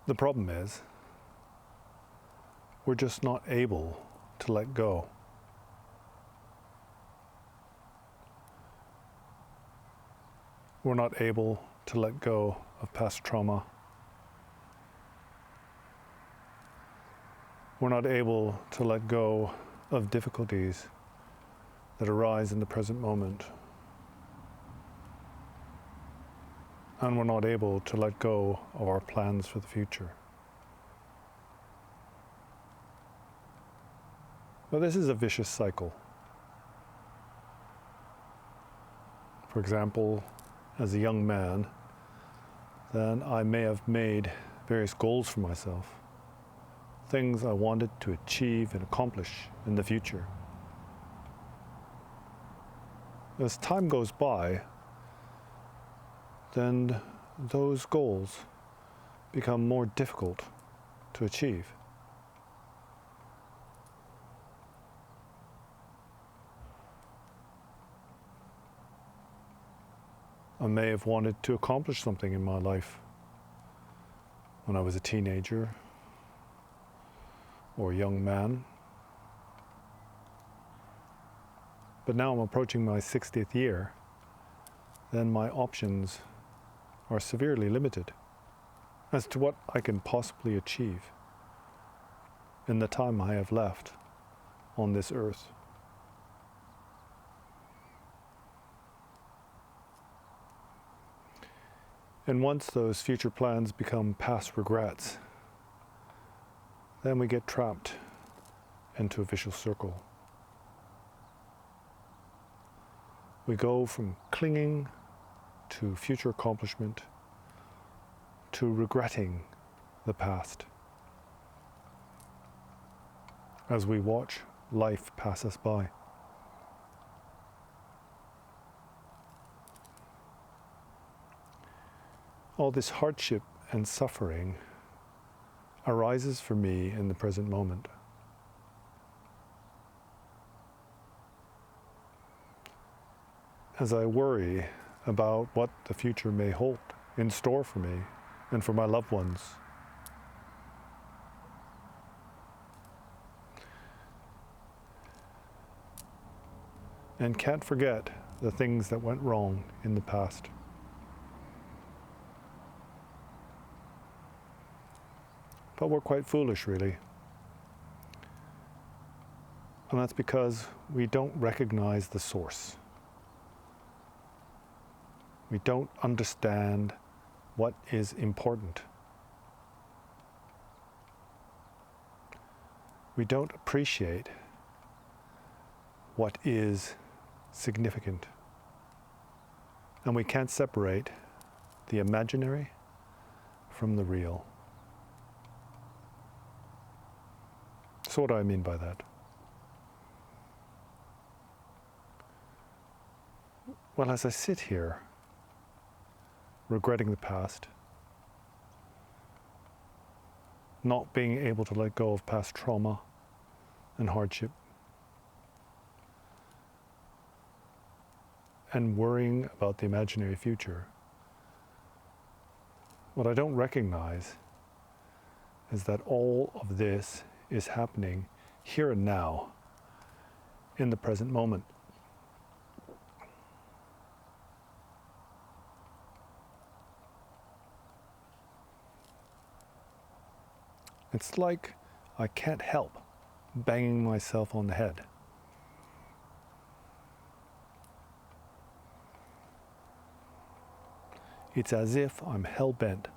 The problem is, we're just not able to let go. We're not able to let go of past trauma. We're not able to let go of difficulties that arise in the present moment. And we're not able to let go of our plans for the future. But this is a vicious cycle. For example, as a young man, then I may have made various goals for myself, things I wanted to achieve and accomplish in the future. As time goes by, then those goals become more difficult to achieve. I may have wanted to accomplish something in my life when I was a teenager or a young man. But now I'm approaching my 60th year, then my options are severely limited as to what I can possibly achieve in the time I have left on this earth. And once those future plans become past regrets, then we get trapped into a vicious circle. We go from clinging to future accomplishment to regretting the past as we watch life pass us by. All this hardship and suffering arises for me in the present moment. As I worry about what the future may hold in store for me and for my loved ones. And can't forget the things that went wrong in the past. But we're quite foolish, really. And that's because we don't recognize the source. We don't understand what is important. We don't appreciate what is significant. And we can't separate the imaginary from the real. So what do I mean by that? Well, as I sit here, regretting the past, not being able to let go of past trauma and hardship, and worrying about the imaginary future, what I don't recognize is that all of this is happening here and now, in the present moment. It's like I can't help banging myself on the head. It's as if I'm hell-bent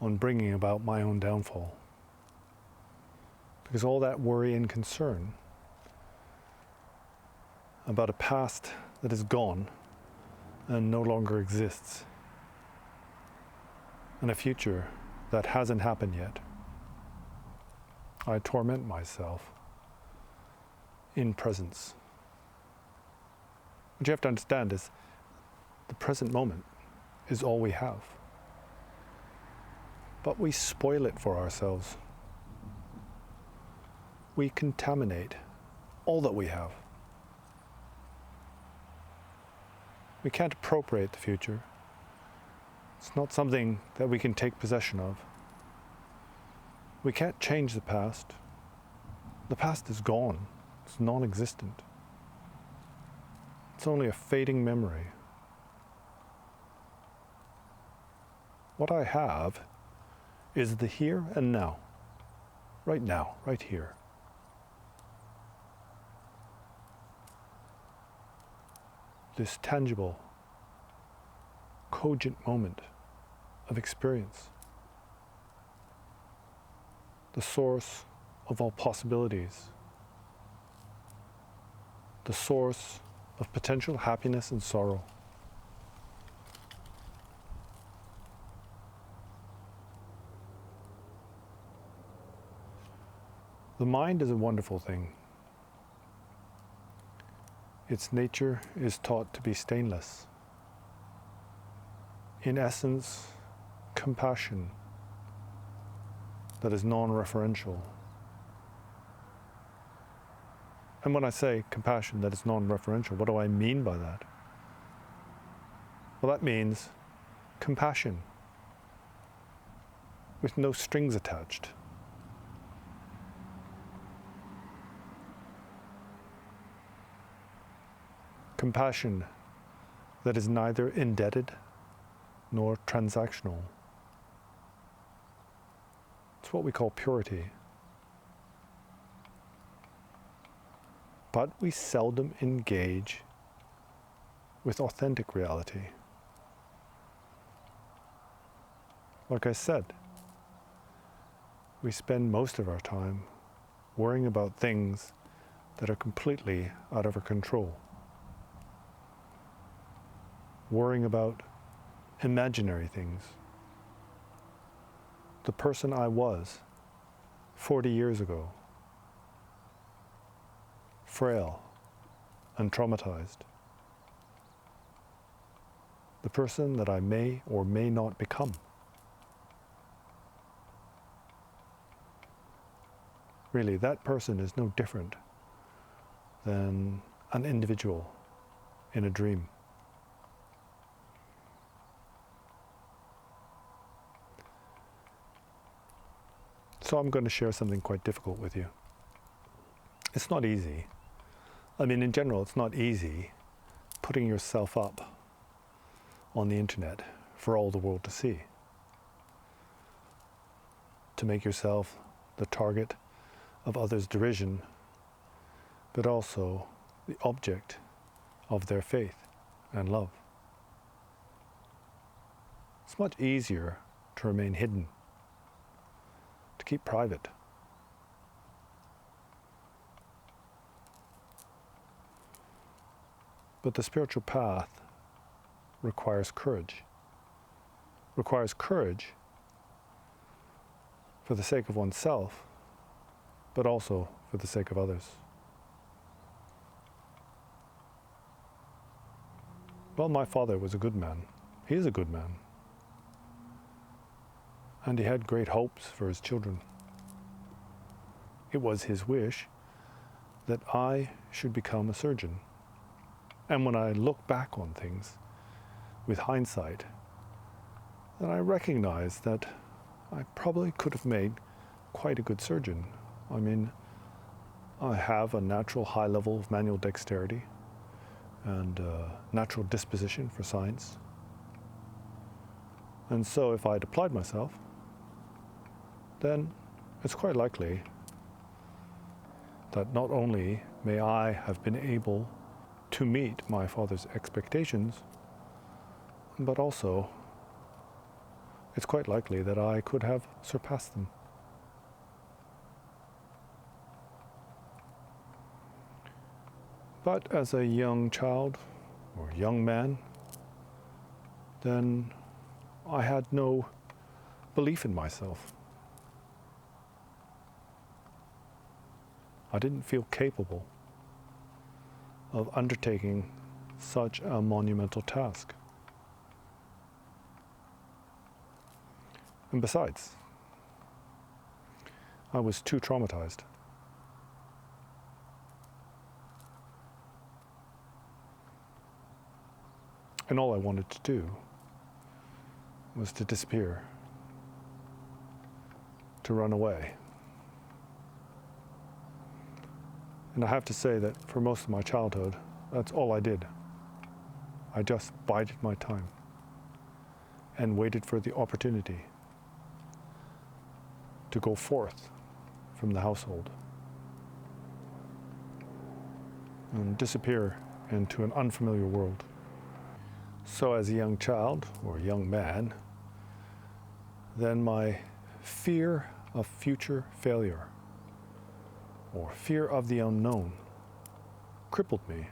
on bringing about my own downfall. Because all that worry and concern about a past that is gone and no longer exists, and a future that hasn't happened yet, I torment myself in presence. What you have to understand is the present moment is all we have. But we spoil it for ourselves. We contaminate all that we have. We can't appropriate the future. It's not something that we can take possession of. We can't change the past. The past is gone. It's non-existent. It's only a fading memory. What I have is the here and now. Right now, right here. This tangible, cogent moment of experience. The source of all possibilities. The source of potential happiness and sorrow. The mind is a wonderful thing. Its nature is taught to be stainless. In essence, compassion that is non-referential. And when I say compassion that is non-referential, what do I mean by that? Well, that means compassion with no strings attached. Compassion that is neither indebted nor transactional. It's what we call purity. But we seldom engage with authentic reality. Like I said, we spend most of our time worrying about things that are completely out of our control. Worrying about imaginary things. The person I was 40 years ago, frail and traumatized. The person that I may or may not become. Really, that person is no different than an individual in a dream. So I'm going to share something quite difficult with you. It's not easy. I mean, in general, it's not easy putting yourself up on the internet for all the world to see. To make yourself the target of others' derision, but also the object of their faith and love. It's much easier to remain hidden, to keep private. But the spiritual path requires courage. Requires courage for the sake of oneself, but also for the sake of others. Well, my father was a good man. He is a good man. And he had great hopes for his children. It was his wish that I should become a surgeon. And when I look back on things with hindsight, then I recognize that I probably could have made quite a good surgeon. I mean, I have a natural high level of manual dexterity and natural disposition for science. And so if I'd applied myself, then it's quite likely that not only may I have been able to meet my father's expectations, but also it's quite likely that I could have surpassed them. But as a young child or young man, then I had no belief in myself. I didn't feel capable of undertaking such a monumental task. And besides, I was too traumatized. And all I wanted to do was to disappear, to run away. And I have to say that for most of my childhood, that's all I did. I just bided my time and waited for the opportunity to go forth from the household and disappear into an unfamiliar world. So as a young child or young man, then my fear of future failure or fear of the unknown crippled me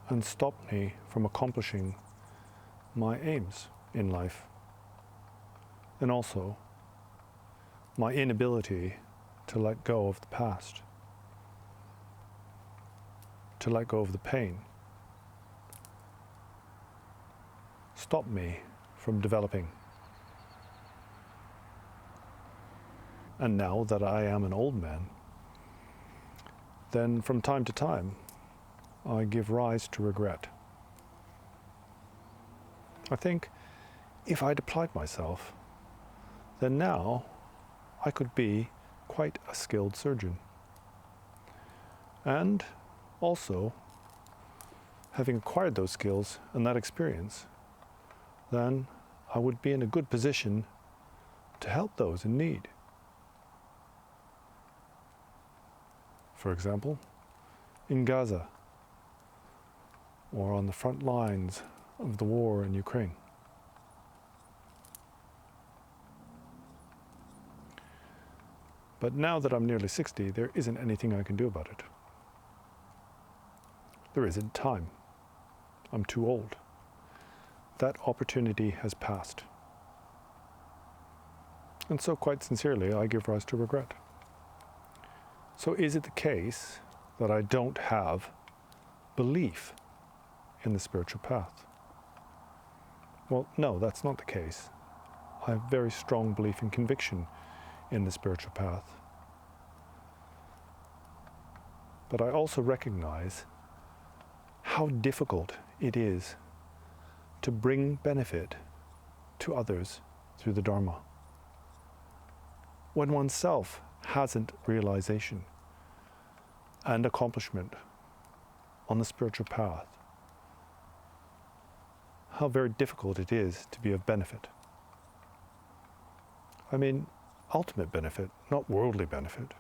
and stopped me from accomplishing my aims in life, and also my inability to let go of the past, to let go of the pain, stopped me from developing. And now that I am an old man, then from time to time, I give rise to regret. I think if I'd applied myself, then now I could be quite a skilled surgeon. And also, having acquired those skills and that experience, then I would be in a good position to help those in need. For example, in Gaza, or on the front lines of the war in Ukraine. But now that I'm nearly 60, there isn't anything I can do about it. There isn't time. I'm too old. That opportunity has passed. And so quite sincerely, I give rise to regret. So is it the case that I don't have belief in the spiritual path? Well, no, that's not the case. I have very strong belief and conviction in the spiritual path. But I also recognize how difficult it is to bring benefit to others through the Dharma, when oneself hasn't realization and accomplishment on the spiritual path. How very difficult it is to be of benefit. I mean, ultimate benefit, not worldly benefit.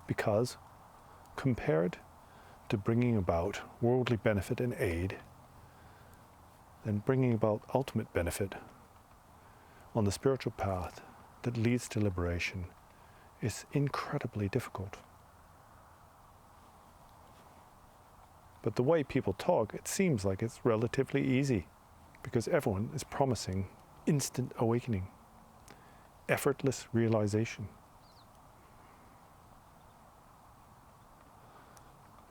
Because compared to bringing about worldly benefit and aid, then bringing about ultimate benefit on the spiritual path that leads to liberation is incredibly difficult. But the way people talk, it seems like it's relatively easy, because everyone is promising instant awakening, effortless realization.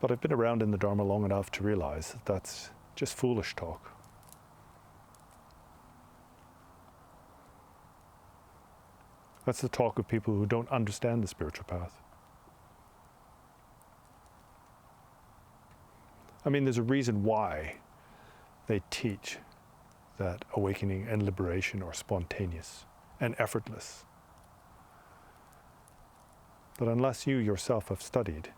But I've been around in the Dharma long enough to realize that that's just foolish talk. That's the talk of people who don't understand the spiritual path. I mean, there's a reason why they teach that awakening and liberation are spontaneous and effortless. But unless you yourself have studied,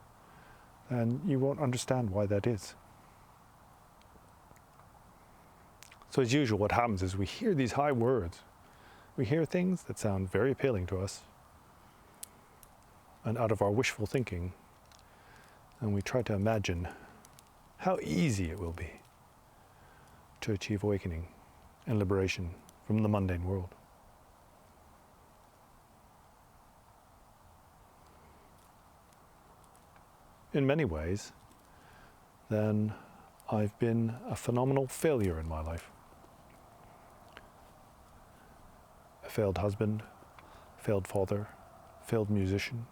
then you won't understand why that is. So as usual, what happens is we hear these high words. We hear things that sound very appealing to us. And out of our wishful thinking, and we try to imagine how easy it will be to achieve awakening and liberation from the mundane world. In many ways, then I've been a phenomenal failure in my life. A failed husband, failed father, failed musician,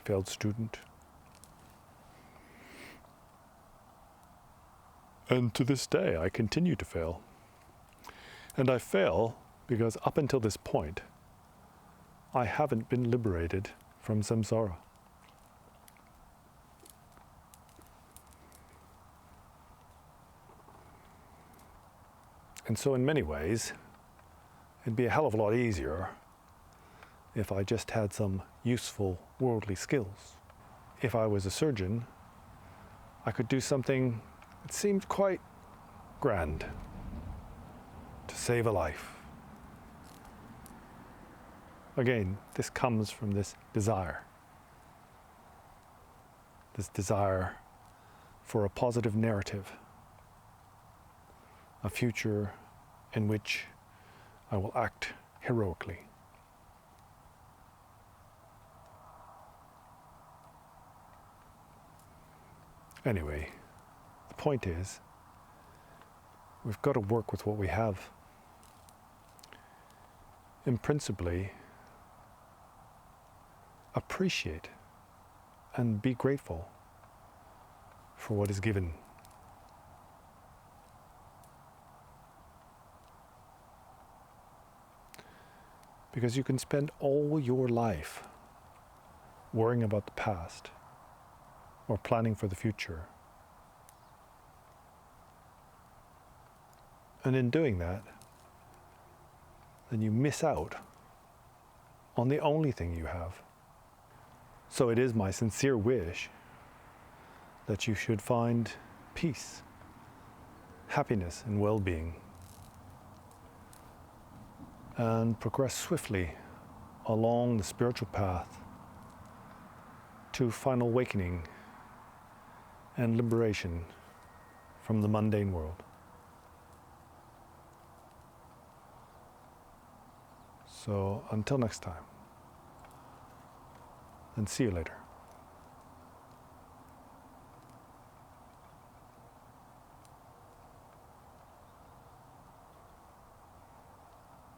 failed student. And to this day, I continue to fail. And I fail because up until this point, I haven't been liberated from samsara. And so in many ways, it'd be a hell of a lot easier if I just had some useful worldly skills. If I was a surgeon, I could do something that seemed quite grand to save a life. Again, this comes from this desire for a positive narrative, a future in which I will act heroically. Anyway, the point is, we've got to work with what we have. And principally, appreciate and be grateful for what is given. Because you can spend all your life worrying about the past or planning for the future. And in doing that, then you miss out on the only thing you have. So it is my sincere wish that you should find peace, happiness, and well-being, and progress swiftly along the spiritual path to final awakening and liberation from the mundane world. So until next time, and see you later.